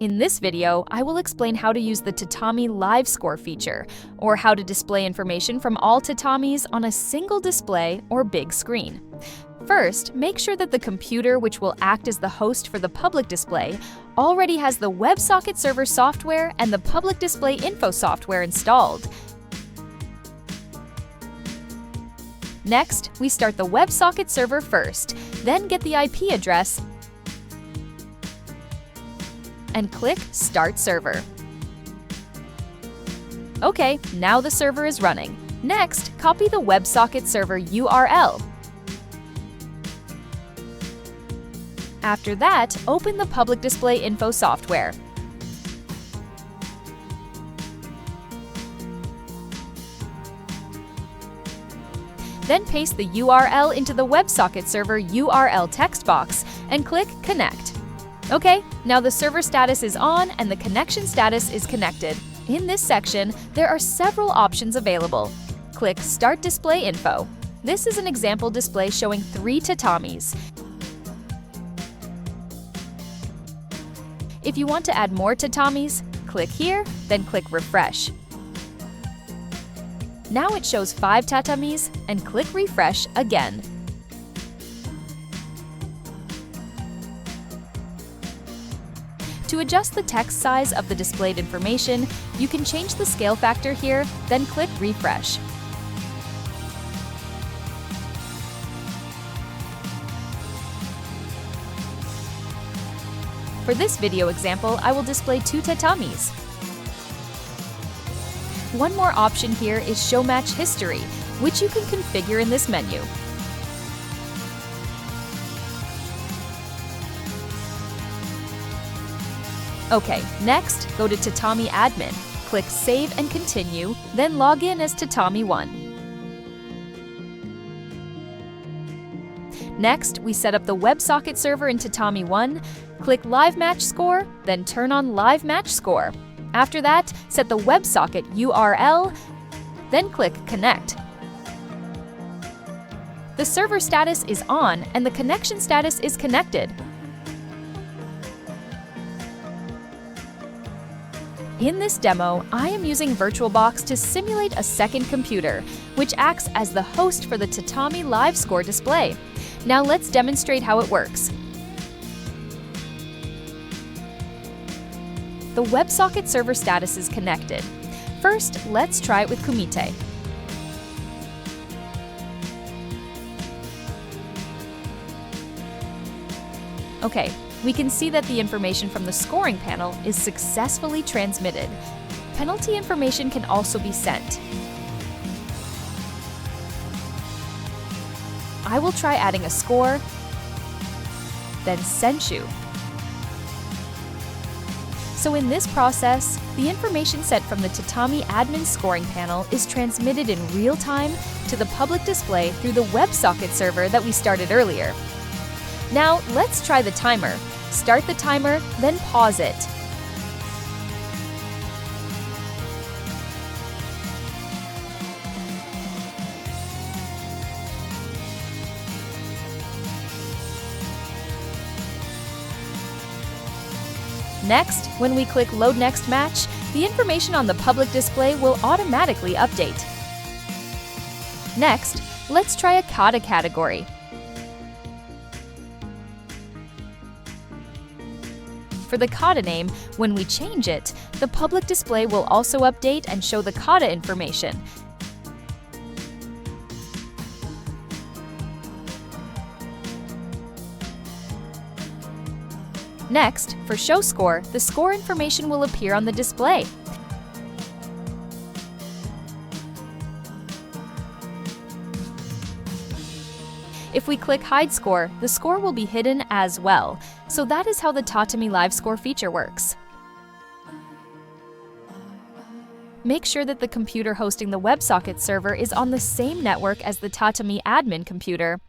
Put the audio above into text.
In this video, I will explain how to use the Tatami Live Score feature, or how to display information from all tatamis on a single display or big screen. First, make sure that the computer which will act as the host for the public display already has the WebSocket server software and the public display info software installed. Next, we start the WebSocket server first, then get the IP address and click Start Server. Okay, now the server is running. Next, copy the WebSocket server URL. After that, open the public display info software. Then paste the URL into the WebSocket server URL text box and click Connect. Okay, now the server status is on and the connection status is connected. In this section, there are several options available. Click Start Display Info. This is an example display showing 3 tatamis. If you want to add more tatamis, click here, then click Refresh. Now it shows 5 tatamis, and click Refresh again. To adjust the text size of the displayed information, you can change the scale factor here, then click Refresh. For this video example, I will display 2 tatamis. One more option here is Show Match History, which you can configure in this menu. Okay, next, go to Tatami Admin, click Save and Continue, then log in as Tatami 1. Next, we set up the WebSocket server in Tatami 1, click Live Match Score, then turn on Live Match Score. After that, set the WebSocket URL, then click Connect. The server status is on and the connection status is connected. In this demo, I am using VirtualBox to simulate a second computer, which acts as the host for the Tatami Live Score display. Now let's demonstrate how it works. The WebSocket server status is connected. First, let's try it with Kumite. Okay, we can see that the information from the scoring panel is successfully transmitted. Penalty information can also be sent. I will try adding a score, then Senshu. So in this process, the information sent from the Tatami admin scoring panel is transmitted in real time to the public display through the WebSocket server that we started earlier. Now let's try the timer. Start the timer, then pause it. Next, when we click Load Next Match, the information on the public display will automatically update. Next, let's try a kata category. For the kata name, when we change it, the public display will also update and show the kata information. Next, for Show Score, the score information will appear on the display. If we click Hide Score, the score will be hidden as well. So that is how the Tatami Live Score feature works. Make sure that the computer hosting the WebSocket server is on the same network as the Tatami admin computer,